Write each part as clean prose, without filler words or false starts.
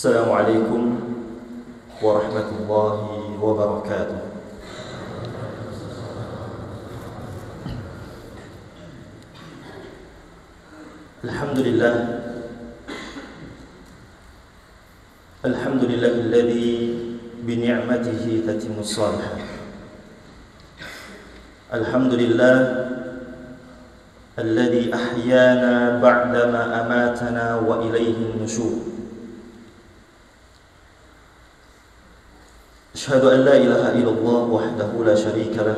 Assalamualaikum warahmatullahi wabarakatuh. Alhamdulillah, alhamdulillahilladzi bi ni'matihi tatimmus shalihat. Alhamdulillah alladzi ahyana ba'dama amatana wa ilaihin nusyur. Asyhadu an la ilaha illallah wahdahu la syarika lah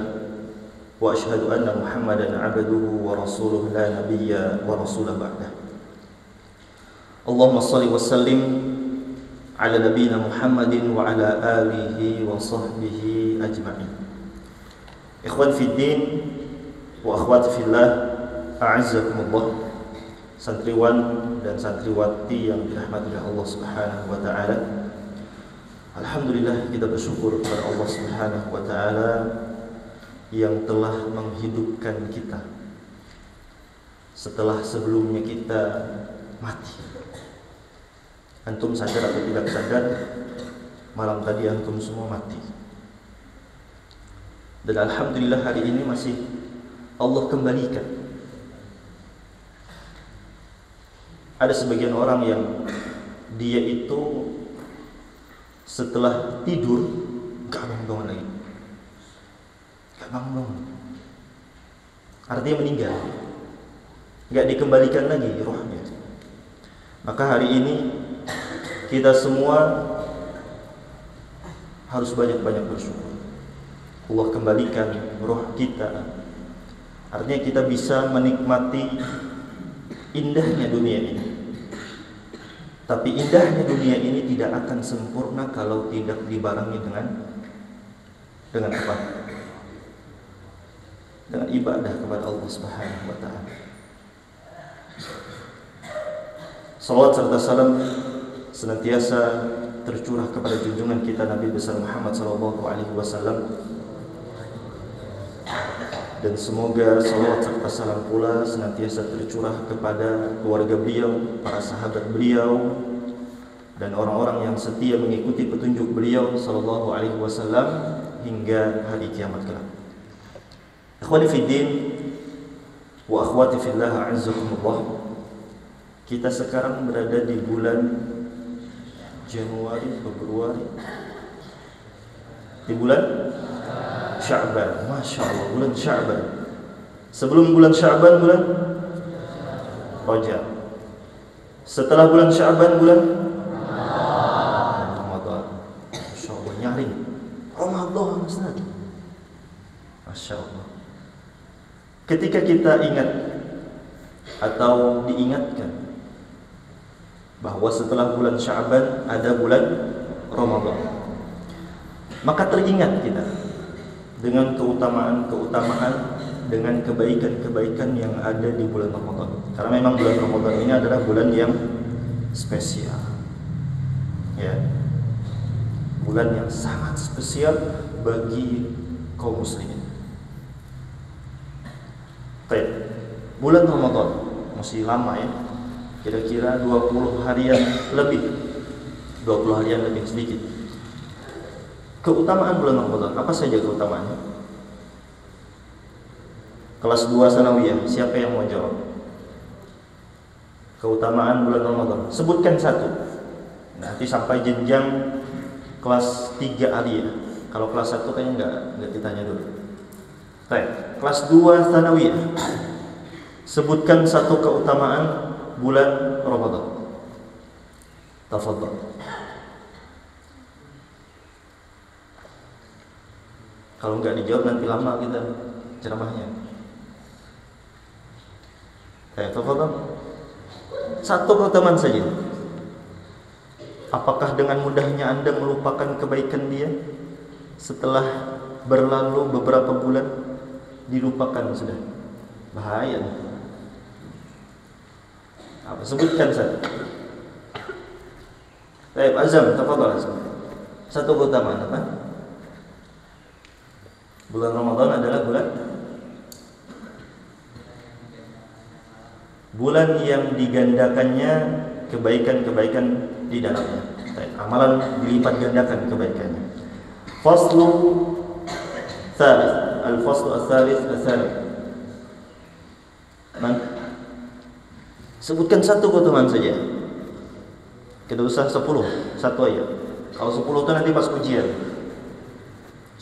wa asyhadu anna Muhammadan 'abduhu wa rasuluhu la nabiyya wa rasula ba'dah. Allahumma shalli wa sallim ala nabiyyina Muhammadin wa ala alihi wa sahbihi ajma'in. Ikhwan fid din wa akhwati fillah, a'azzakumullah. Santriwan dan santriwati yang dirahmati oleh Allah Subhanahu wa taala. Alhamdulillah, kita bersyukur kepada Allah Subhanahu wa taala yang telah menghidupkan kita setelah sebelumnya kita mati. Antum sadar atau tidak sadar, malam tadi antum semua mati. Dan alhamdulillah hari ini masih Allah kembalikan. Ada sebagian orang yang dia itu setelah tidur gak bangun-bangun lagi, gak bangun-bangun, artinya meninggal, gak dikembalikan lagi rohnya. Maka hari ini kita semua harus banyak-banyak bersyukur. Allah kembalikan roh kita, artinya kita bisa menikmati indahnya dunia ini. Tapi indahnya dunia ini tidak akan sempurna kalau tidak dibarengi dengan apa? Dengan ibadah kepada Allah Subhanahu wa taala. Salawat serta salam senantiasa tercurah kepada junjungan kita Nabi besar Muhammad sallallahu alaihi wasallam. Dan semoga salawat serta salam pula senantiasa tercurah kepada keluarga beliau, para sahabat beliau, dan orang-orang yang setia mengikuti petunjuk beliau sallallahu alaihi wasallam hingga hari kiamat kelak. Ikhwani fid din wa akhwati fillah, a'azzakumullah. Kita sekarang berada di bulan Januari, Februari, di bulan Sya'ban. Masya Allah, bulan Sya'ban. Sebelum bulan Sya'ban bulan Rajab. Setelah bulan Sya'ban bulan Ramadan. Masya Allah, nyaring Ramadan, Ustaz. Masya Allah. Ketika kita ingat atau diingatkan bahwa setelah bulan Sya'ban ada bulan Ramadan, maka teringat kita dengan keutamaan-keutamaan, dengan kebaikan-kebaikan yang ada di bulan Ramadan. Karena memang bulan Ramadan ini adalah bulan yang spesial, ya, bulan yang sangat spesial bagi kaum muslimin. Baik, bulan Ramadan masih lama ya, kira-kira 20 harian lebih, 20 harian lebih sedikit. Keutamaan bulan Ramadan, apa saja keutamaannya? Kelas 2 sanawiyah, siapa yang mau jawab? Keutamaan bulan Ramadan, sebutkan satu. Nanti sampai jenjang kelas 3 aliyah. Kalau kelas 1 kayaknya enggak ditanya dulu. Baik, kelas 2 sanawiyah, sebutkan satu keutamaan bulan Ramadan. Tafadhal. Kalau nggak dijawab nanti lama kita ceramahnya. Tafadhal. Satu keutamaan saja. Apakah dengan mudahnya Anda melupakan kebaikan dia setelah berlalu beberapa bulan, dilupakan sudah? Bahaya. Apa? Sebutkan saja. Baik, Azam, tafadhal Azam. Satu keutamaan apa? Bulan Ramadan adalah bulan yang digandakannya kebaikan-kebaikan di dalamnya. amalan dilipat gandakan kebaikannya. Faslu tsalits, al-faslu ats-tsalits. Sebutkan satu keutamaan saja. Tidak usah 10, satu aja. Kalau 10 itu nanti pas ujian.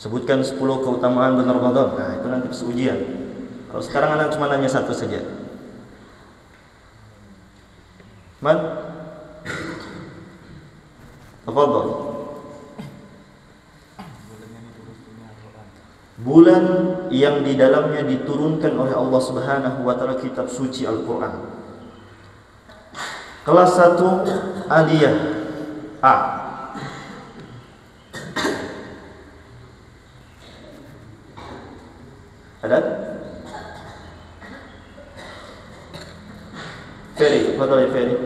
Sebutkan 10 keutamaan bulan Ramadan. Nah, itu nanti pas ujian. Kalau sekarang anak cuma nanya satu saja. Man? Tafadhol. Bulan yang di dalamnya diturunkan oleh Allah Subhanahu wa taala kitab suci Al-Qur'an. Kelas 1 Aliyah A. Ada? Ferry, tafadhal ya Ferry.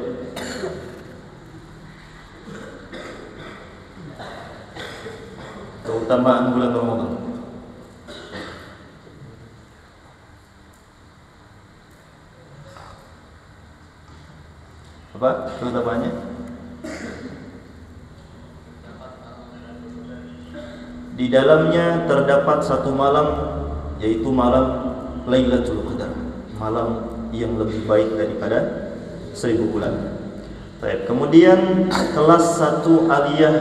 Keutamaan bulan Ramadan. Apa keutamaannya? Di dalamnya terdapat satu malam, yaitu malam Lailatul Qadar, malam yang lebih baik daripada 1000 bulan. Baik, kemudian kelas 1 Aliyah,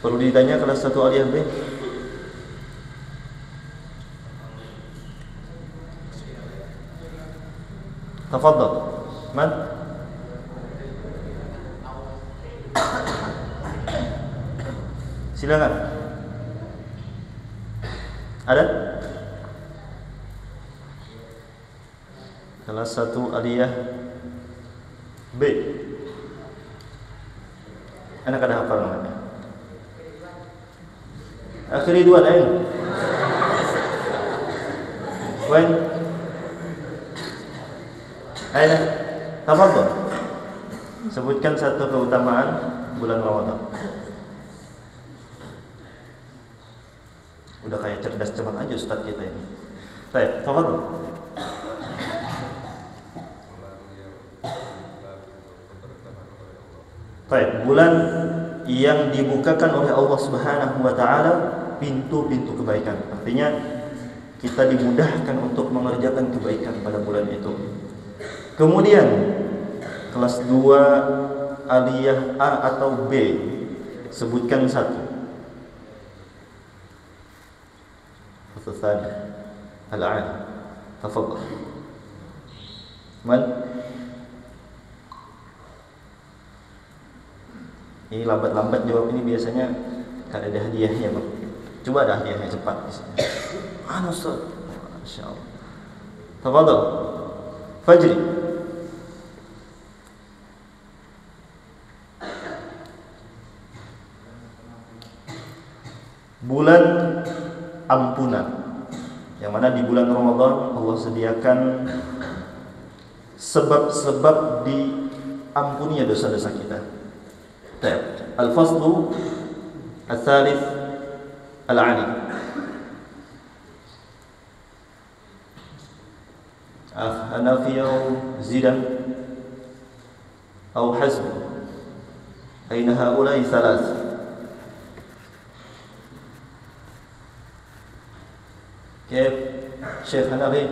perlu ditanya kelas 1 Aliyah B. Tafadhal. Man? Silakan. Ada? Kelas 1 Aliyah B. Anak ada hafal namanya? Akhiri 2 lain. Wen. Ayo, tafadhol. Sebutkan satu keutamaan bulan Ramadan. Udah kayak cerdas cermat aja Ustaz kita ini. Baik, tafadhol. Baik, bulan yang dibukakan oleh Allah Subhanahu wa taala pintu-pintu kebaikan. Artinya kita dimudahkan untuk mengerjakan kebaikan pada bulan itu. Kemudian kelas 2 Aliyah A atau B, sebutkan satu. Al-Thani Al-An. Tafadhal. Man? Ini lambat-lambat jawab ini biasanya kan ada hadiahnya, Bang. Coba ada hadiahnya cepat. Mana Ustaz? Masyaallah. Tafadhal. Fajri. Bulan ampunan, yang mana di bulan Ramadan Allah sediakan sebab-sebab diampuninya dosa-dosa kita. Al-faslu ats-tsalits al-'ali. Hanafi atau Zidan atau Hazm. Aina haula'i thalath? كيف شيخ حنفي؟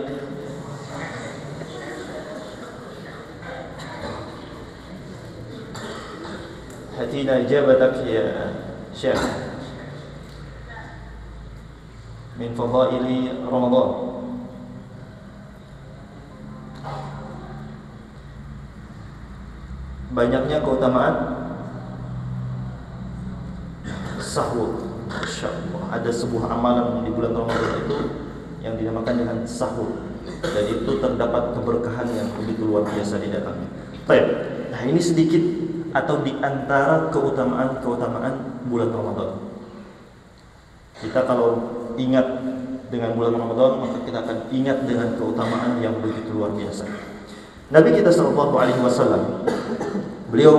هاتينا إجابتك يا شيخ من فضائل رمضان. Banyaknya keutamaan sahur. Masyaallah, ada sebuah amalan di bulan Ramadan itu yang dinamakan dengan sahur, dan itu terdapat keberkahan yang begitu luar biasa di dalamnya. Baik, nah ini sedikit atau di antara keutamaan-keutamaan bulan Ramadan. Kita kalau ingat dengan bulan Ramadan, maka kita akan ingat dengan keutamaan yang begitu luar biasa. Nabi kita sallallahu alaihi wasallam, beliau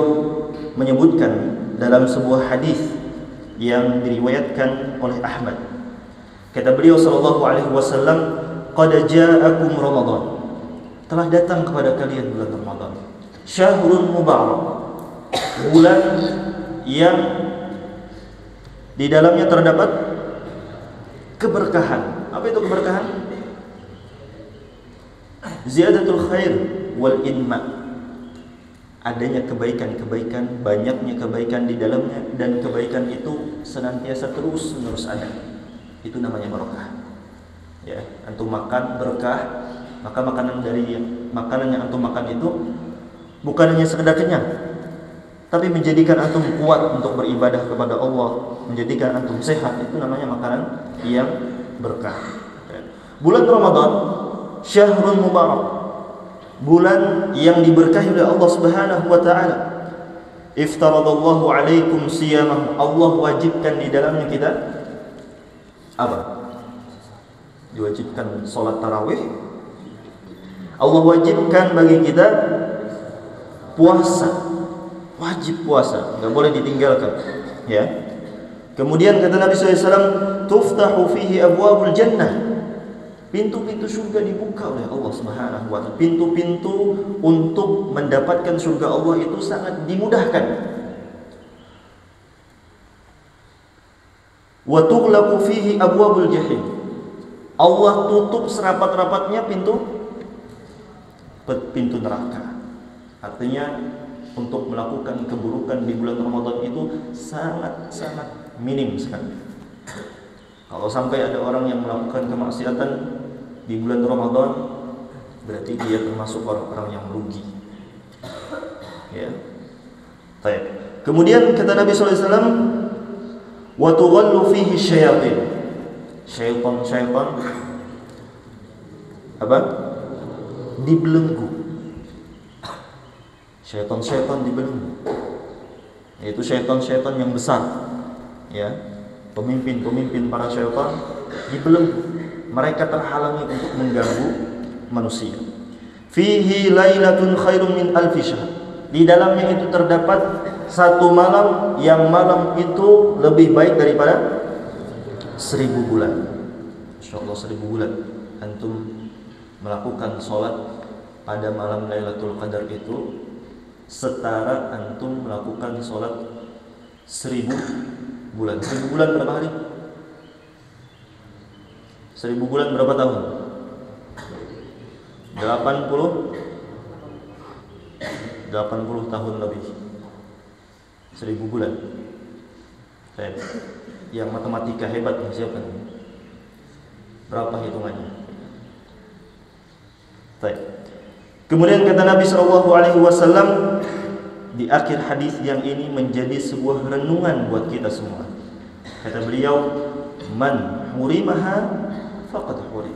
menyebutkan dalam sebuah hadis yang diriwayatkan oleh Ahmad. Kata beliau sallallahu alaihi wasallam, "Qad ja'akum Ramadan." Telah datang kepada kalian bulan Ramadan. Syahrun mubarak. bulan yang di dalamnya terdapat keberkahan. Apa itu keberkahan? Ziyadatul khair wal inma. Adanya kebaikan-kebaikan, banyaknya kebaikan di dalamnya, dan kebaikan itu senantiasa terus-menerus ada. Itu namanya barokah. Ya, antum makan berkah, maka makanan yang antum makan itu bukan hanya sekedar kenyang, tapi menjadikan antum kuat untuk beribadah kepada Allah, menjadikan antum sehat. Itu namanya makanan yang berkah. Bulan Ramadan syahrul mubarak, bulan yang diberkahi oleh Allah Subhanahu wa taala. Iftaradallahu alaikum siyamahu, Allah wajibkan di dalamnya kita apa? Diwajibkan salat tarawih. Allah wajibkan bagi kita puasa, wajib puasa, enggak boleh ditinggalkan, ya. Kemudian kata Nabi SAW, tuftahu fihi abwabul jannah, pintu-pintu surga dibuka oleh Allah Subhanahu wa taala. Pintu-pintu untuk mendapatkan surga Allah itu sangat dimudahkan. Wa tughlaqu fihi abwabul jahim, Allah tutup serapat-rapatnya pintu neraka. Artinya untuk melakukan keburukan di bulan Ramadan itu sangat-sangat minim sekali. Kalau sampai ada orang yang melakukan kemaksiatan di bulan Ramadan, berarti dia termasuk orang-orang yang merugi. Ya. Baik. Kemudian kata Nabi SAW, wa tughallu fihi syayatin. Syaitan apa? Dibelenggu. Syaitan dibelenggu. Yaitu syaitan yang besar. Ya. Pemimpin para syaitan dibelenggu. Mereka terhalangi untuk mengganggu manusia. Fihi lailatun khairum min alfi syahr. Di dalamnya itu terdapat satu malam yang malam itu lebih baik daripada 1000 bulan. Insyaallah 1000 bulan antum melakukan sholat pada malam Lailatul Qadar itu setara antum melakukan sholat 1000 bulan. 1000 bulan berapa hari? 1000 bulan berapa tahun? 80 tahun lebih. 1000 bulan. Baik. Yang matematika hebat siapa? Berapa hitungannya? Baik. Kemudian kata Nabi SAW di akhir hadis yang ini menjadi sebuah renungan buat kita semua. Kata beliau, man hurimaha faqad hurim.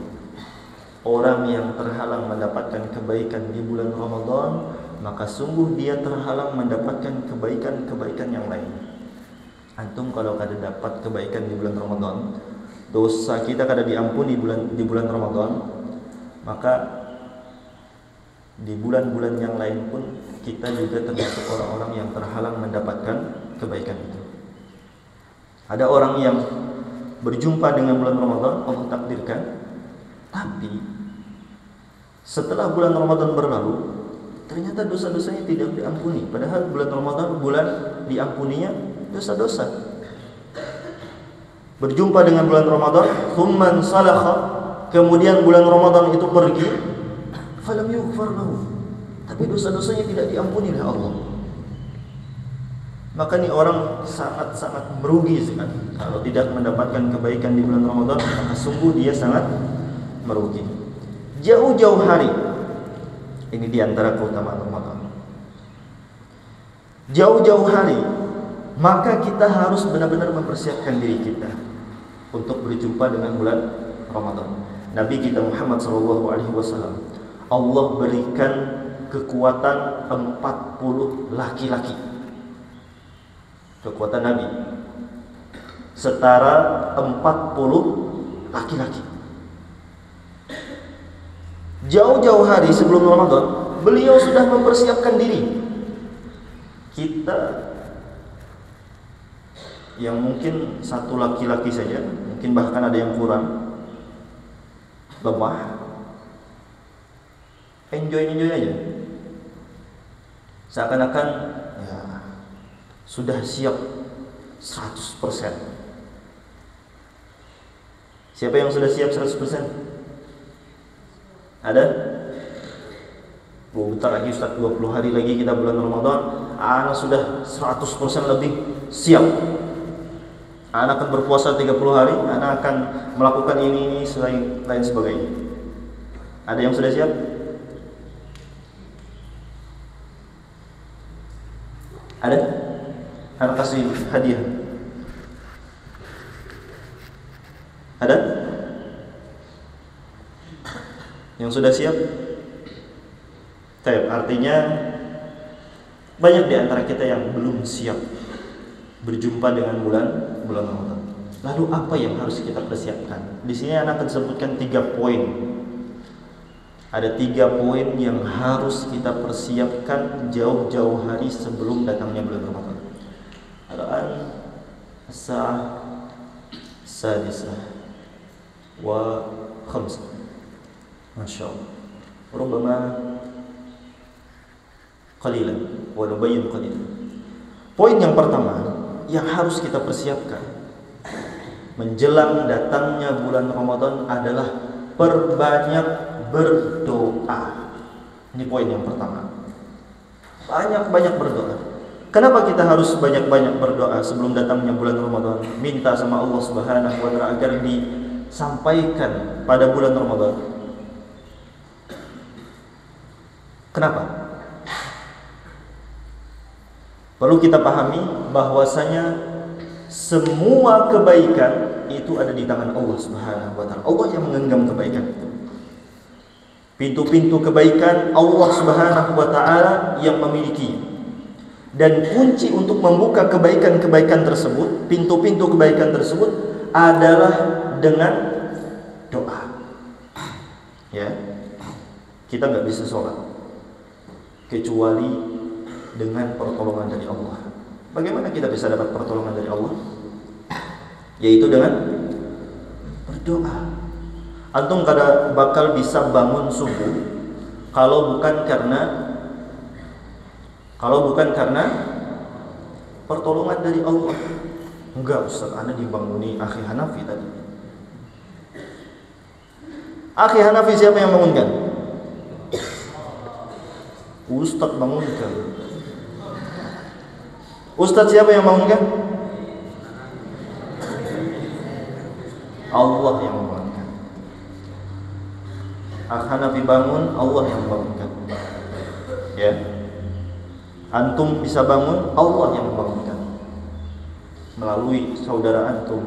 Orang yang terhalang mendapatkan kebaikan di bulan Ramadan, maka sungguh dia terhalang mendapatkan kebaikan-kebaikan yang lain. Antum kalau kada dapat kebaikan di bulan Ramadan, dosa kita kada diampuni di bulan Ramadan, maka di bulan-bulan yang lain pun kita juga termasuk orang-orang yang terhalang mendapatkan kebaikan itu. Ada orang yang berjumpa dengan bulan Ramadan, Allah takdirkan, tapi setelah bulan Ramadan berlalu, ternyata dosa-dosanya tidak diampuni. Padahal bulan Ramadan bulan diampuninya dosa-dosa. Berjumpa dengan bulan Ramadan, thumman salakha, kemudian bulan Ramadan itu pergi, falam yughfar lahu, tapi dosa-dosanya tidak diampuni oleh Allah. Maka ini orang sangat-sangat merugi sekali. Kalau tidak mendapatkan kebaikan di bulan Ramadan, maka sungguh dia sangat merugi. Jauh-jauh hari, ini diantara keutamaan Ramadan. Jauh-jauh hari, maka kita harus benar-benar mempersiapkan diri kita untuk berjumpa dengan bulan Ramadan. Nabi kita Muhammad SAW, Allah berikan kekuatan 40 laki-laki. Kekuatan Nabi setara 40 laki-laki. Jauh-jauh hari sebelum Ramadan, beliau sudah mempersiapkan diri. Kita yang mungkin satu laki-laki saja, mungkin bahkan ada yang kurang, lemah, enjoy aja, seakan-akan ya sudah siap 100%? Siapa yang sudah siap 100%? Ada? Bentar lagi Ustaz, 20 hari lagi kita bulan Ramadan. Anak sudah 100% lebih siap. Anak akan berpuasa 30 hari, anak akan melakukan ini lain sebagainya. Ada yang sudah siap? Ada? Anak kasih hadiah. Ada? Yang sudah siap? Artinya banyak di antara kita yang belum siap berjumpa dengan bulan Ramadan. Lalu apa yang harus kita persiapkan? Di sini anak akan sebutkan 3 poin. Ada 3 poin yang harus kita persiapkan jauh-jauh hari sebelum datangnya bulan Ramadan. Al-an as-sa'ah sadisah wa khamsah. Masya Allah. Rubbama qalilan wa nubayyin qalilan. Poin yang pertama yang harus kita persiapkan menjelang datangnya bulan Ramadan adalah perbanyak berdoa. Ini poin yang pertama. Banyak-banyak berdoa. Kenapa kita harus banyak-banyak berdoa sebelum datangnya bulan Ramadan? Minta sama Allah Subhanahu wa taala agar disampaikan pada bulan Ramadan. Kenapa? Perlu kita pahami bahwasanya semua kebaikan itu ada di tangan Allah Subhanahu wa taala. Allah yang menggenggam kebaikan itu. Pintu-pintu kebaikan Allah Subhanahu wa taala yang memiliki. Dan kunci untuk membuka kebaikan-kebaikan tersebut, pintu-pintu kebaikan tersebut adalah dengan doa. Ya. Kita enggak bisa sholat kecuali dengan pertolongan dari Allah. Bagaimana kita bisa dapat pertolongan dari Allah? Yaitu dengan berdoa. Antum kada bakal bisa bangun subuh kalau bukan karena pertolongan dari Allah. Enggak Ustaz, Anda dibanguni akhi Hanafi tadi. Akhi Hanafi siapa yang bangunkan? Ustaz bangunkan. Ustaz siapa yang bangunkan? Allah yang membangunkan. Hanafi bangun, Allah yang membangunkan. Ya. Antum bisa bangun, Allah yang membangunkan. Melalui saudara antum,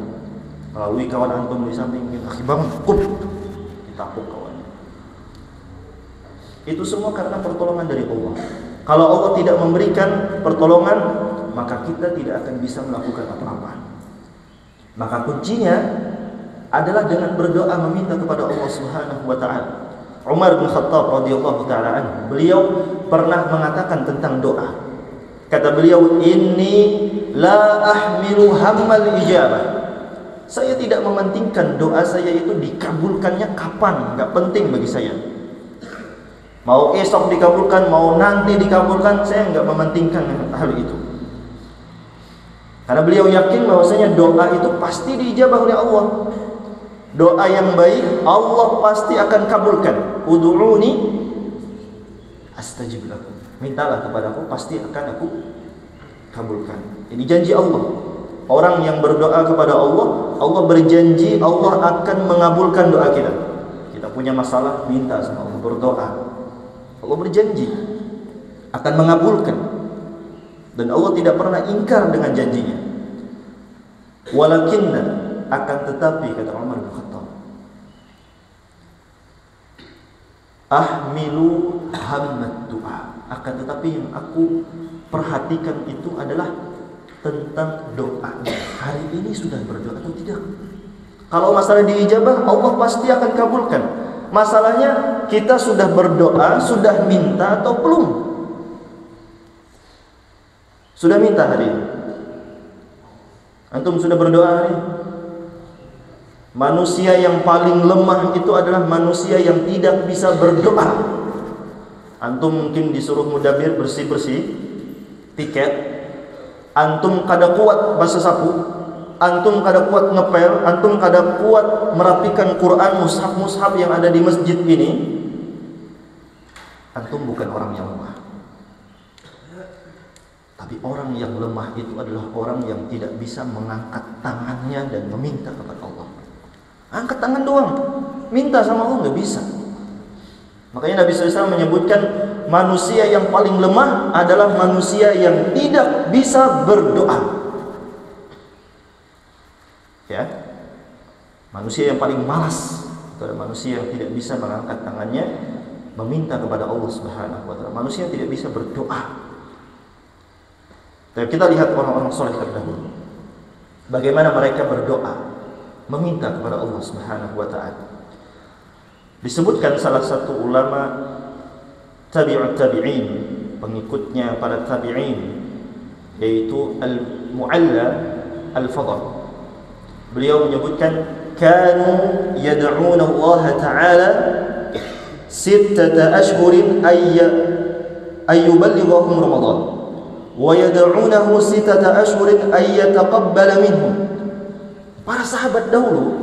melalui kawan antum di samping, akhi bangun, kup, ditapuk kawannya. Itu semua karena pertolongan dari Allah. Kalau Allah tidak memberikan pertolongan, maka kita tidak akan bisa melakukan apa-apa. Maka kuncinya adalah dengan berdoa meminta kepada Allah Subhanahu wa taala. Umar bin Khattab radhiyallahu taala anhu, beliau pernah mengatakan tentang doa. Kata beliau, "Inni la ahmilu hammal ijabah." Saya tidak mementingkan doa saya itu dikabulkannya kapan, enggak penting bagi saya. Mau esok dikabulkan, mau nanti dikabulkan, saya enggak mementingkan hal itu. Karena beliau yakin bahwasanya doa itu pasti diijabah oleh Allah. Doa yang baik Allah pasti akan kabulkan. Ud'uni astajib lakum. Mintalah kepadaku, pasti akan aku kabulkan. Ini janji Allah. Orang yang berdoa kepada Allah, Allah berjanji Allah akan mengabulkan doa kita. Kita punya masalah, minta sama Allah, berdoa. Allah berjanji akan mengabulkan. Dan Allah tidak pernah ingkar dengan janjinya. Walakinna, akan tetapi, kata Umar bin Khattab, ahmilu hammat doa. Akan tetapi yang aku perhatikan itu adalah tentang doa. Hari ini sudah berdoa atau tidak? Kalau masalah diijabah, Allah pasti akan kabulkan. Masalahnya kita sudah berdoa, sudah minta atau belum? Sudah minta hari ini? Antum sudah berdoa hari ini? Manusia yang paling lemah itu adalah manusia yang tidak bisa berdoa. Antum mungkin disuruh mudabir bersih-bersih tiket, Antum kada kuat basuh sapu, antum kada kuat ngepel, antum kada kuat merapikan Quran, mushaf-mushaf yang ada di masjid ini, antum bukan orang yang lemah. Tapi orang yang lemah itu adalah orang yang tidak bisa mengangkat tangannya dan meminta kepada Allah. Angkat tangan doang, minta sama Allah nggak bisa. Makanya Nabi SAW menyebutkan manusia yang paling lemah adalah manusia yang tidak bisa berdoa. Ya, manusia yang paling malas itu adalah manusia yang tidak bisa mengangkat tangannya meminta kepada Allah Subhanahu wa taala. Manusia yang tidak bisa berdoa. Tapi kita lihat orang-orang soleh terdahulu, bagaimana mereka berdoa meminta kepada Allah Subhanahu wa taala. Disebutkan salah satu ulama tabi'ut tabi'in, pengikutnya para tabi'in, yaitu Al-Mu'alla Al-Fadl. Beliau menyebutkan kanu yad'una Allah Ta'ala 6 ashhurin ay yuballighahum Ramadan wa yad'unahu 6 ashhurin ay yataqabbala minhum. Para sahabat dulu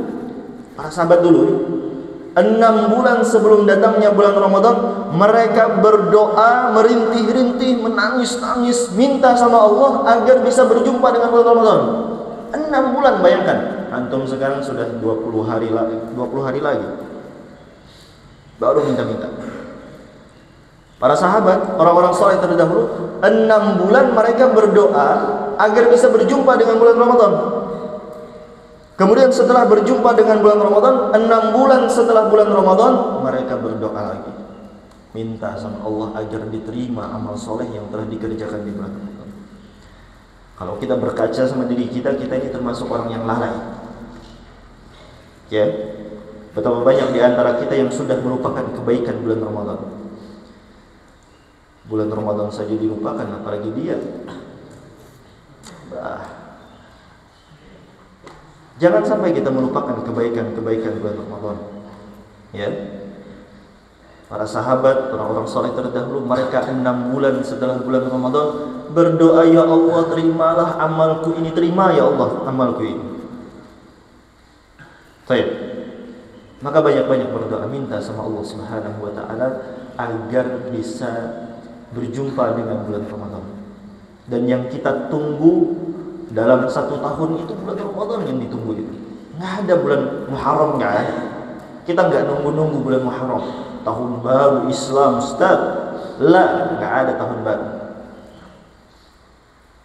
6 bulan sebelum datangnya bulan Ramadan, mereka berdoa merintih-rintih, menangis-nangis, minta sama Allah agar bisa berjumpa dengan bulan Ramadan. 6 bulan, bayangkan. Antum sekarang sudah 20 hari lagi baru minta-minta. Para sahabat, orang-orang saleh terdahulu, 6 bulan mereka berdoa agar bisa berjumpa dengan bulan Ramadan. Kemudian setelah berjumpa dengan bulan Ramadan, 6 bulan setelah bulan Ramadan, mereka berdoa lagi, minta sama Allah agar diterima amal soleh yang telah dikerjakan di bulan Ramadan. Kalau kita berkaca sama diri kita ini termasuk orang yang lalai. Ya, betapa banyak di antara kita yang sudah melupakan kebaikan bulan Ramadan. Bulan Ramadan saja dilupakan, apalagi dia. Jangan sampai kita melupakan kebaikan-kebaikan bulan Ramadan. Ya. Para sahabat, orang-orang saleh terdahulu, mereka 6 bulan setelah bulan Ramadan berdoa, ya Allah, terimalah amalku ini, terima ya Allah amalku ini. Baik. Maka banyak-banyak berdoa, minta sama Allah Subhanahu wa taala agar bisa berjumpa dengan bulan Ramadan. Dan yang kita tunggu dalam 1 tahun itu bulan Ramadan yang ditunggu itu. Nggak ada bulan Muharram, nggak ada. Kita nggak nunggu-nunggu bulan Muharram, tahun baru Islam, Ustaz. Lah, nggak ada tahun baru.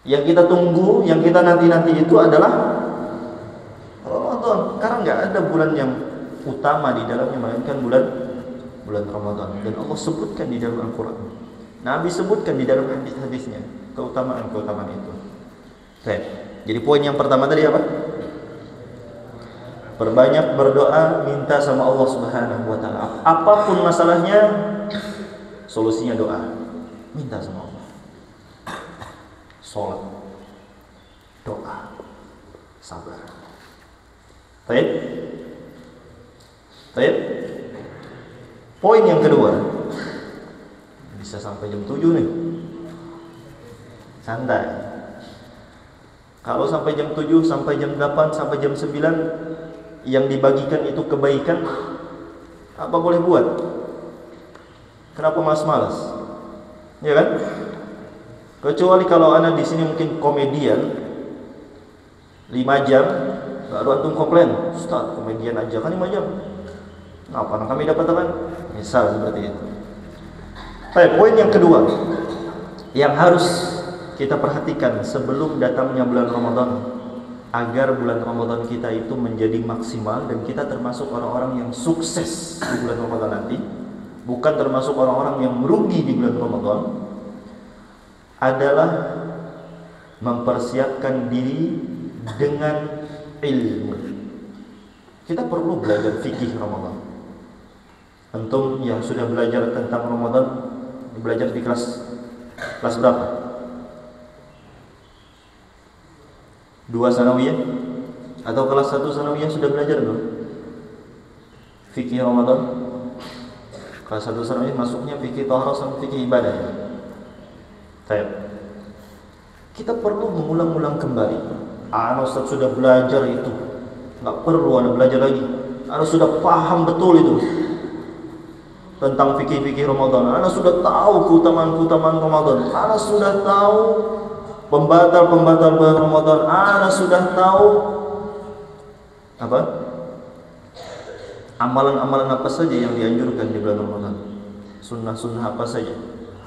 Yang kita tunggu, yang kita nanti-nanti itu adalah Ramadan. Karena nggak ada bulan yang utama di dalamnya melainkan bulan Ramadan. Dan Allah sebutkan di dalam Al-Quran, Nabi sebutkan di dalam hadis-hadisnya keutamaan itu. Baik. Jadi poin yang pertama tadi apa? Perbanyak berdoa, minta sama Allah Subhanahu wa taala. Apapun masalahnya, solusinya doa. Minta sama Allah. Salat, doa, sabar. Baik. Poin yang kedua. Bisa sampai jam 7 nih. Santai. Kalau sampai jam 7, sampai jam 8, sampai jam 9 yang dibagikan itu kebaikan, apa boleh buat? Kenapa malas? Ya kan? Kecuali kalau anak di sini mungkin komedian 5 jam, baru antum komplain, Ustaz, komedian aja kan 5 jam. Apa kami dapat teman? Misal seperti itu. Baik, poin yang kedua yang harus kita perhatikan sebelum datangnya bulan Ramadan, agar bulan Ramadan kita itu menjadi maksimal dan kita termasuk orang-orang yang sukses di bulan Ramadan nanti, bukan termasuk orang-orang yang merugi di bulan Ramadan, adalah mempersiapkan diri dengan ilmu. Kita perlu belajar fikih Ramadan. Antum yang sudah belajar tentang Ramadan, belajar di kelas berapa? 2 sanawiyah atau kelas 1 sanawiyah sudah belajar belum? Fikih Ramadan. Kelas 1 sanawiyah masuknya fikih taharah sama fikih ibadah. Baik. kita perlu mengulang-ulang kembali. Ustaz sudah belajar itu, nggak perlu Anda belajar lagi. Anda sudah paham betul itu tentang fikih-fikih Ramadan. Anda sudah tahu keutamaan-keutamaan Ramadan. Anda sudah tahu pembatal-pembatal bulan Ramadan. Anda sudah tahu apa? Amalan-amalan apa saja yang dianjurkan di bulan Ramadan. Sunnah-sunnah apa saja.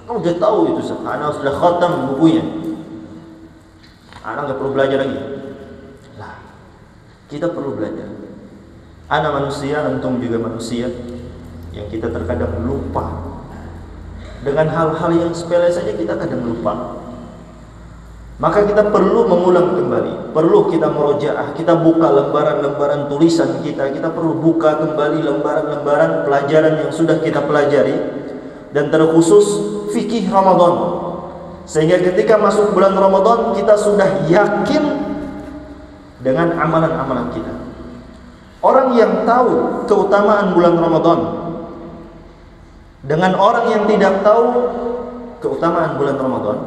Anda sudah tahu itu. Anda sudah khatam bukunya. Anda nggak perlu belajar lagi. Lah, kita perlu belajar. Ana manusia, antum juga manusia, yang kita terkadang lupa. Dengan hal-hal yang sepele saja kita kadang lupa. Maka kita perlu mengulang kembali. Perlu kita murojaah, kita buka lembaran-lembaran tulisan kita. Kita perlu buka kembali lembaran-lembaran pelajaran yang sudah kita pelajari, dan terkhusus fikih Ramadan. Sehingga ketika masuk bulan Ramadan kita sudah yakin dengan amalan-amalan kita. Orang yang tahu keutamaan bulan Ramadan dengan orang yang tidak tahu keutamaan bulan Ramadan,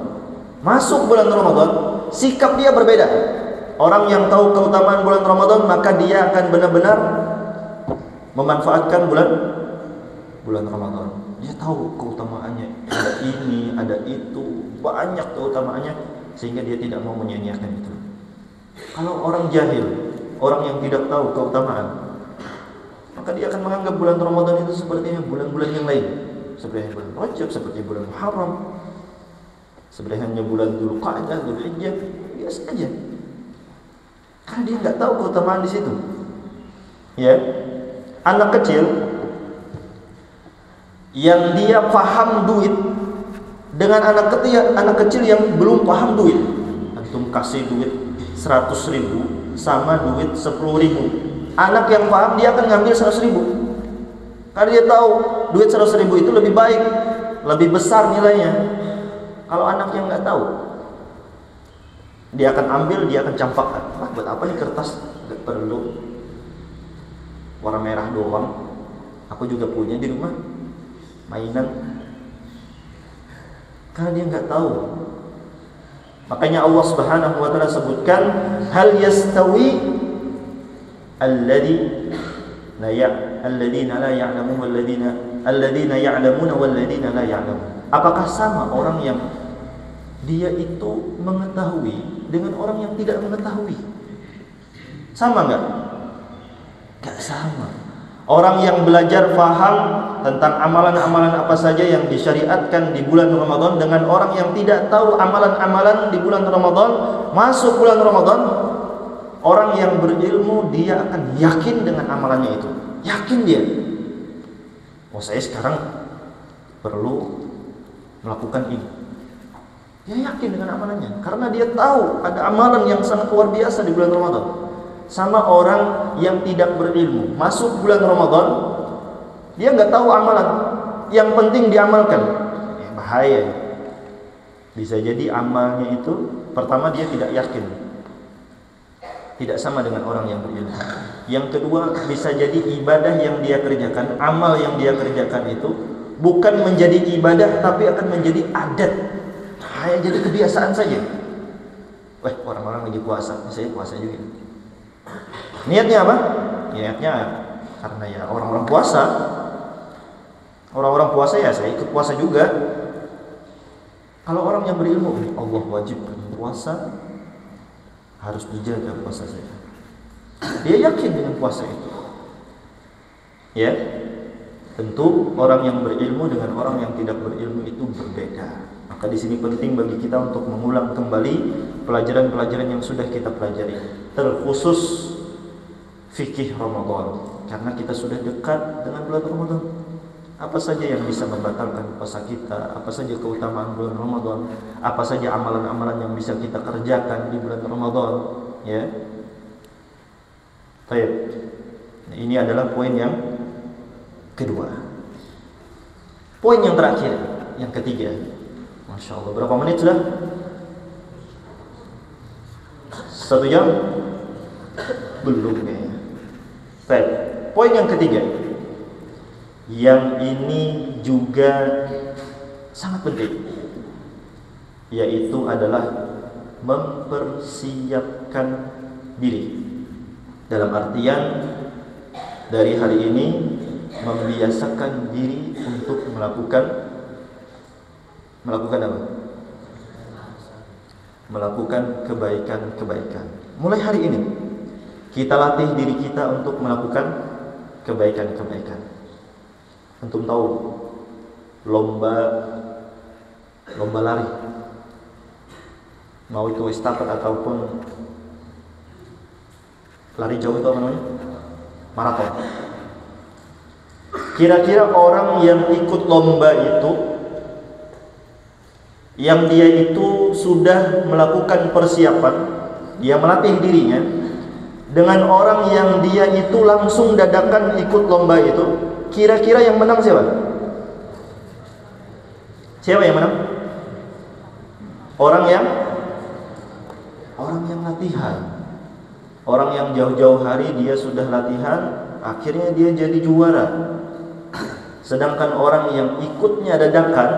masuk bulan Ramadan, sikap dia berbeda. Orang yang tahu keutamaan bulan Ramadan, maka dia akan benar-benar memanfaatkan bulan Ramadan. Dia tahu keutamaannya, ada ini, ada itu, banyak keutamaannya, sehingga dia tidak mau menyia-nyiakan itu. Kalau orang jahil, orang yang tidak tahu keutamaan, maka dia akan menganggap bulan Ramadan itu seperti bulan-bulan yang lain, seperti bulan Rajab, seperti bulan Muharram, seperti hanya bulan Dzulqa'dah, Dzulhijjah, biasa aja. Karena dia nggak tahu keutamaan di situ. Ya, anak kecil yang dia paham duit dengan anak kecil yang belum paham duit. Antum kasih duit 100.000 sama duit 10.000. Anak yang paham dia akan ngambil 100.000. Karena dia tahu duit 100.000 itu lebih baik, lebih besar nilainya. Kalau anak yang nggak tahu, dia akan ambil, dia akan campakkan. Buat apa nih kertas? Nggak perlu. Warna merah doang. Aku juga punya di rumah. Mainan. Karena dia nggak tahu. Makanya Allah Subhanahu wa taala sebutkan, hal yastawi alladziina la ya'lamun walladziina ya'lamuna walladziina la ya'lamun. Apakah sama orang yang dia itu mengetahui dengan orang yang tidak mengetahui? Sama enggak? Enggak sama. Orang yang belajar faham tentang amalan-amalan apa saja yang disyariatkan di bulan Ramadan dengan orang yang tidak tahu amalan-amalan di bulan Ramadan, masuk bulan Ramadan, orang yang berilmu dia akan yakin dengan amalannya itu. Yakin dia. Oh, saya sekarang perlu melakukan ini. Dia yakin dengan amalannya karena dia tahu ada amalan yang sangat luar biasa di bulan Ramadan. Sama orang yang tidak berilmu, masuk bulan Ramadan, dia nggak tahu amalan, yang penting diamalkan. Bahaya. Bisa jadi amalnya itu, pertama dia tidak yakin, tidak sama dengan orang yang berilmu. Yang kedua, bisa jadi ibadah yang dia kerjakan, amal yang dia kerjakan itu bukan menjadi ibadah, tapi akan menjadi adat. Jadi kebiasaan saja. Orang-orang lagi puasa, saya puasa juga. Niatnya apa? Niatnya karena ya orang-orang puasa. Orang-orang puasa ya saya ikut puasa juga. Kalau orang yang berilmu, Allah wajibkan puasa, harus dijaga puasa saya. Dia yakin dengan puasa itu. Ya. Tentu orang yang berilmu dengan orang yang tidak berilmu itu berbeda. Maka di sini penting bagi kita untuk mengulang kembali pelajaran-pelajaran yang sudah kita pelajari, terkhusus fikih Ramadan, karena kita sudah dekat dengan bulan Ramadan. Apa saja yang bisa membatalkan puasa kita, apa saja keutamaan bulan Ramadan, apa saja amalan-amalan yang bisa kita kerjakan di bulan Ramadan, ya. Baik. Ini adalah poin yang kedua. Poin yang terakhir, yang ketiga. Masya Allah, berapa menit sudah? 1 jam? Belum kayaknya. Baik, poin yang ketiga, yang ini juga sangat penting, yaitu adalah mempersiapkan diri. Dalam artian dari hari ini membiasakan diri untuk melakukan apa? Melakukan kebaikan-kebaikan. Mulai hari ini kita latih diri kita untuk melakukan kebaikan-kebaikan. Antum tahu lomba lari, mau itu estafet ataupun lari jauh, itu apa namanya? Maraton. Kira-kira orang yang ikut lomba itu, yang dia itu sudah melakukan persiapan, dia melatih dirinya, dengan orang yang dia itu langsung dadakan ikut lomba itu, kira-kira yang menang siapa? Siapa yang menang? Orang yang latihan. Orang yang jauh-jauh hari dia sudah latihan, akhirnya dia jadi juara. Sedangkan orang yang ikutnya dadakan,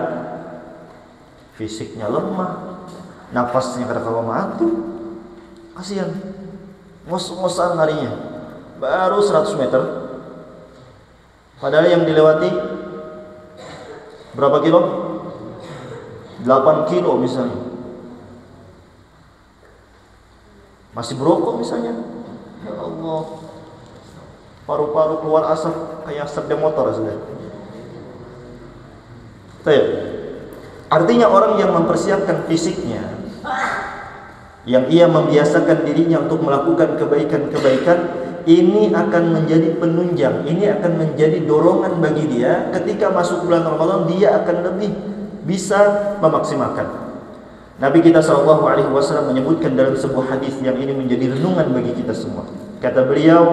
fisiknya lemah, nafasnya kadang-kadang mati, kasihan, ngos-ngosan larinya, baru 100 meter, padahal yang dilewati berapa kilo? 8 kilo misalnya, masih berokok misalnya, ya Allah, paru-paru keluar asap kayak asap motor sudah. Artinya orang yang mempersiapkan fisiknya, yang ia membiasakan dirinya untuk melakukan kebaikan-kebaikan, ini akan menjadi penunjang, ini akan menjadi dorongan bagi dia ketika masuk bulan Ramadan, dia akan lebih bisa memaksimalkan. Nabi kita SAW menyebutkan dalam sebuah hadis yang ini menjadi renungan bagi kita semua. Kata beliau,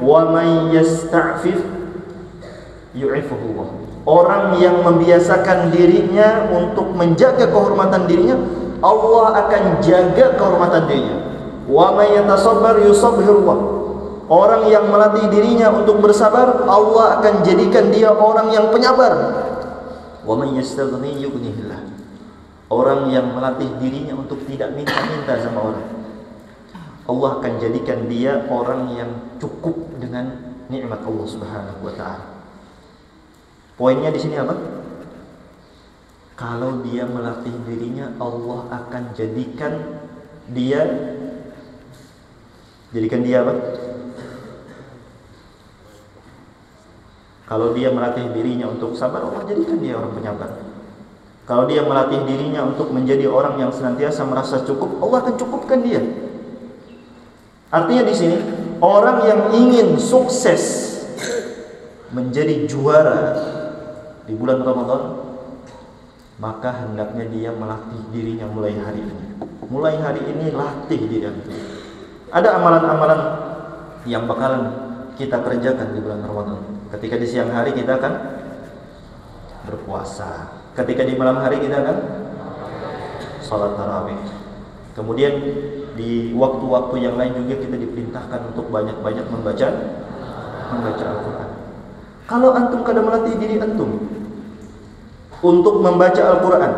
"Wa may yasta'fif yu'iffuhu." Orang yang membiasakan dirinya untuk menjaga kehormatan dirinya, Allah akan jaga kehormatan dirinya. Wa may yatasabbar yusabbirullah. Orang yang melatih dirinya untuk bersabar, Allah akan jadikan dia orang yang penyabar. Wa may yastaghni yughnihillah. Orang yang melatih dirinya untuk tidak minta-minta sama orang, Allah akan jadikan dia orang yang cukup dengan nikmat Allah Subhanahu wa taala. Poinnya di sini apa? Kalau dia melatih dirinya, Allah akan jadikan dia apa? Kalau dia melatih dirinya untuk sabar, Allah jadikan dia orang penyabar. Kalau dia melatih dirinya untuk menjadi orang yang senantiasa merasa cukup, Allah akan cukupkan dia. Artinya di sini, orang yang ingin sukses menjadi juara di bulan Ramadan, maka hendaknya dia melatih dirinya mulai hari ini. Mulai hari ini latih diri antum. Ada amalan-amalan yang bakalan kita kerjakan di bulan Ramadan. Ketika di siang hari kita akan berpuasa. Ketika di malam hari kita akan salat tarawih. Kemudian di waktu-waktu yang lain juga kita diperintahkan untuk banyak-banyak membaca Al-Quran. Kalau antum kadang melatih diri antum untuk membaca Al-Quran,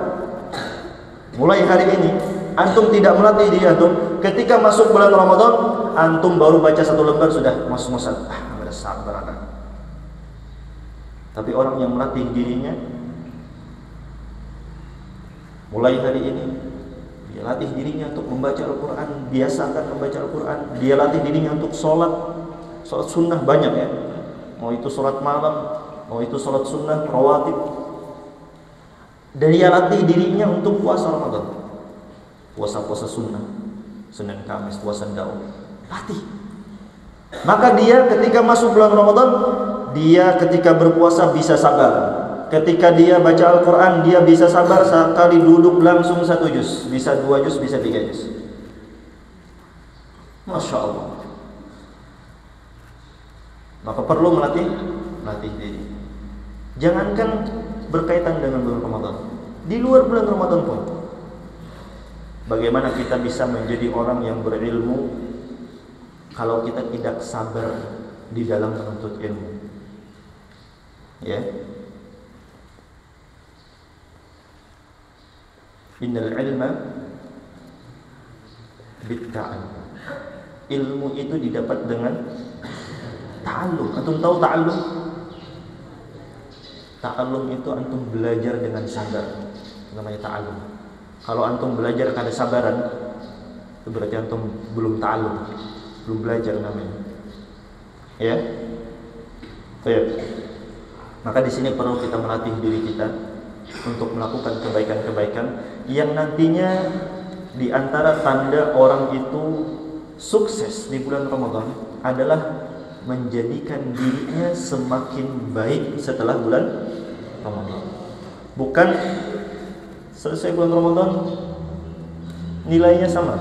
mulai hari ini antum tidak melatih diri antum, ketika masuk bulan Ramadan antum baru baca 1 lembar sudah ngos-ngosan, ada sabar anak. Tapi orang yang melatih dirinya mulai hari ini, dia latih dirinya untuk membaca Al-Quran, biasakan membaca Al-Quran, dia latih dirinya untuk sholat sunnah banyak ya, mau itu sholat malam, mau itu sholat sunnah rawatib. Dan dia latih dirinya untuk puasa Ramadan, puasa sunnah, Senin Kamis, puasa Daud, latih. Maka dia ketika masuk bulan Ramadan, dia ketika berpuasa bisa sabar. Ketika dia baca Al-Quran, dia bisa sabar, sekali duduk langsung 1 juz, bisa 2 juz, bisa 3 juz. Masya Allah. Maka perlu melatih diri. Jangankan berkaitan dengan bulan Ramadan, di luar bulan Ramadan pun, bagaimana kita bisa menjadi orang yang berilmu kalau kita tidak sabar di dalam menuntut ilmu? Ya. Innal ilma bitta'allum. Ilmu itu didapat dengan ta'allum. Antum tahu ta'allum? Ta'allum itu antum belajar dengan sabar. Namanya ta'allum. Kalau antum belajar kada sabaran, itu berarti antum belum ta'allum, belum belajar namanya. Ya? Baik. Maka di sini perlu kita melatih diri kita untuk melakukan kebaikan-kebaikan yang nantinya di antara tanda orang itu sukses di bulan Ramadan adalah menjadikan dirinya semakin baik setelah bulan Ramadan. Bukan selesai bulan Ramadan nilainya sama.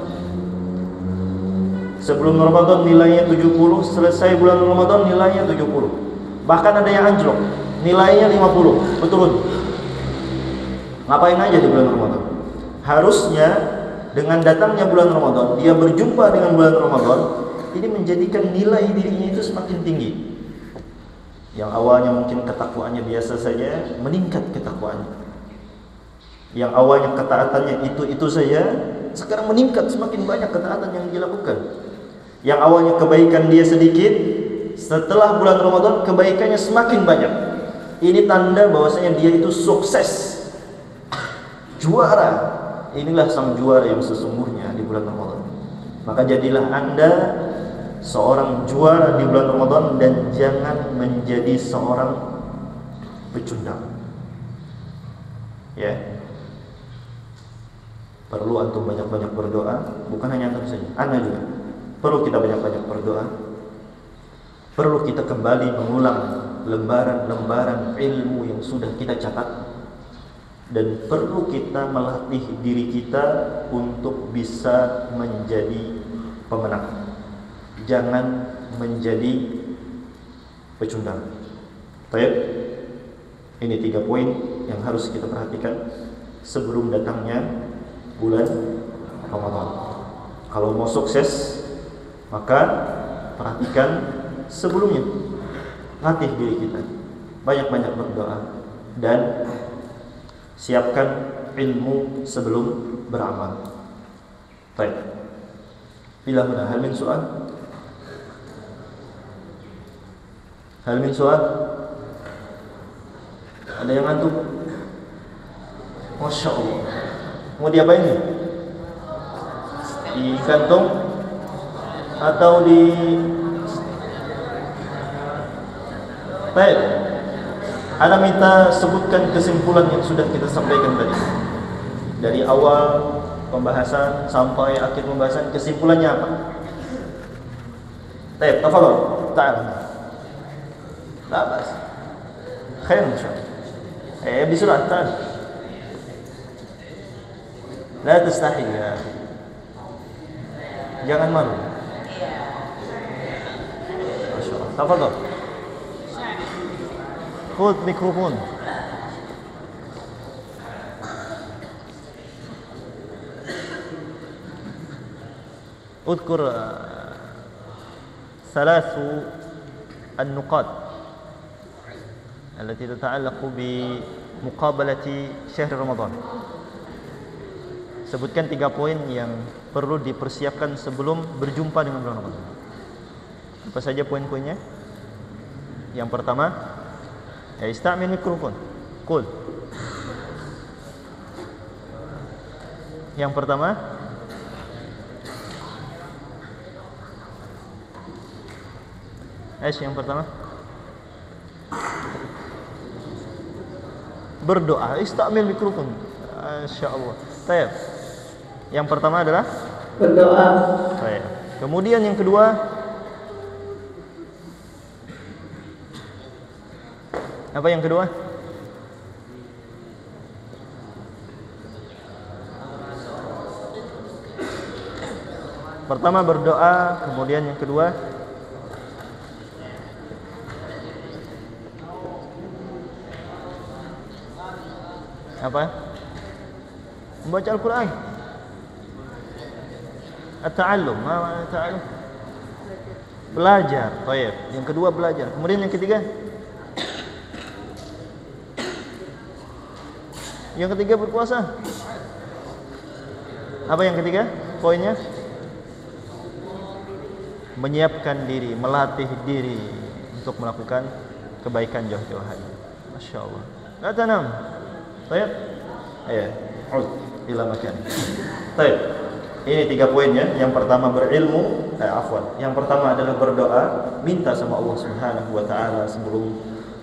Sebelum Ramadan nilainya 70, selesai bulan Ramadan nilainya 70. Bahkan ada yang anjlok, nilainya 50, berturun. Ngapain aja di bulan Ramadan? Harusnya dengan datangnya bulan Ramadan, dia berjumpa dengan bulan Ramadan, ini menjadikan nilai dirinya itu semakin tinggi. Yang awalnya mungkin ketakwaannya biasa saja, meningkat ketakwaannya. Yang awalnya ketaatannya itu saja, sekarang meningkat, semakin banyak ketaatan yang dilakukan. Yang awalnya kebaikan dia sedikit, setelah bulan Ramadan kebaikannya semakin banyak. Ini tanda bahwasanya dia itu sukses, juara. Inilah sang juara yang sesungguhnya di bulan Ramadan. Maka jadilah Anda seorang juara di bulan Ramadan dan jangan menjadi seorang pecundang. Ya. Perlu antum banyak-banyak berdoa, bukan hanya antum saja, ana juga. Perlu kita banyak-banyak berdoa. Perlu kita kembali mengulang lembaran-lembaran ilmu yang sudah kita catat. Dan perlu kita melatih diri kita untuk bisa menjadi pemenang. Jangan menjadi pecundang. Baik. Ini 3 poin yang harus kita perhatikan sebelum datangnya bulan Ramadan. Kalau mau sukses, maka perhatikan sebelumnya. Latih diri kita, banyak-banyak berdoa dan siapkan ilmu sebelum beramal. Baik. Bila mana hal min soal? Hal min soal? Ada yang ngantuk? Masya Allah. Mau diapain nih? Di kantong atau di baik. Ana minta sebutkan kesimpulan yang sudah kita sampaikan tadi. Dari awal pembahasan sampai akhir pembahasan, kesimpulannya apa? Baik, tafadhol. Ta'al. La bas. Khair insyaallah. Bisurah, ta'al. La tastahi ya. Jangan malu. Masyaallah. Tafadhol. Khudh mikrofon. اذكر 3 النقاط التي تتعلق بمقابلة شهر رمضان. Sebutkan 3 poin yang perlu dipersiapkan sebelum berjumpa dengan bulan Ramadan. Apa saja poin-poinnya? Yang pertama, istamil mikrofon. Qul. Yang pertama, yang pertama berdoa. Istamil mikrofon. Insyaallah. Baik. Yang pertama adalah berdoa. Baik. Kemudian yang kedua, apa yang kedua? Pertama berdoa, kemudian yang kedua apa? Membaca Al-Quran. At-ta'allum. Ma ta'allum? Belajar. Baik. Yang kedua belajar. Kemudian yang ketiga? Yang ketiga berpuasa. Apa yang ketiga? Poinnya? menyiapkan diri, melatih diri untuk melakukan kebaikan jauh-jauh hari. Masya Allah. La tanam. Baik. Ayo. Ud ila makan. Baik. Ini 3 poinnya. Yang pertama berilmu, Yang pertama adalah berdoa, minta sama Allah Subhanahu wa taala sebelum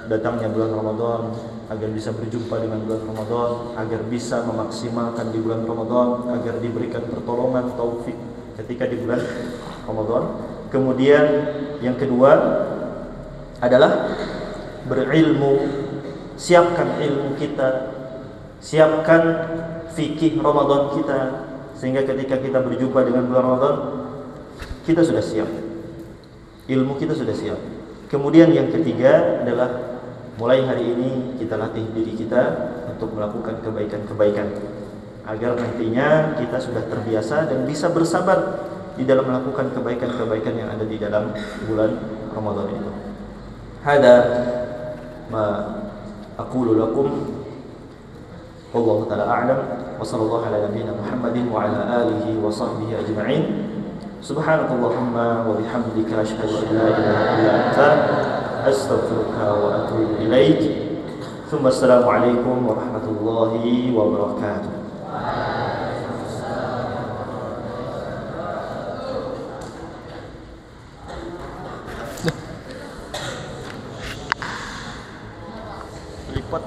datangnya bulan Ramadan agar bisa berjumpa dengan bulan Ramadan, agar bisa memaksimalkan di bulan Ramadan, agar diberikan pertolongan taufik ketika di bulan Ramadan. Kemudian yang kedua adalah berilmu, siapkan ilmu kita, siapkan fikih Ramadan kita, sehingga ketika kita berjumpa dengan bulan Ramadan kita sudah siap, ilmu kita sudah siap. Kemudian yang ketiga adalah mulai hari ini kita latih diri kita untuk melakukan kebaikan-kebaikan, agar nantinya kita sudah terbiasa dan bisa bersabar di dalam melakukan kebaikan-kebaikan yang ada di dalam bulan Ramadan itu. Hada ma aqulu lakum, wallahu ta'ala a'lam, wa sallallahu ala nabiyyina Muhammadin wa ala alihi wa sahbihi ajma'in. Subhanakallahumma wa bihamdika asyhadu an la ilaha illa anta astaghfiruka wa atubu ilaik. Tsumma assalamu alaikum warahmatullahi wabarakatuh. Lipat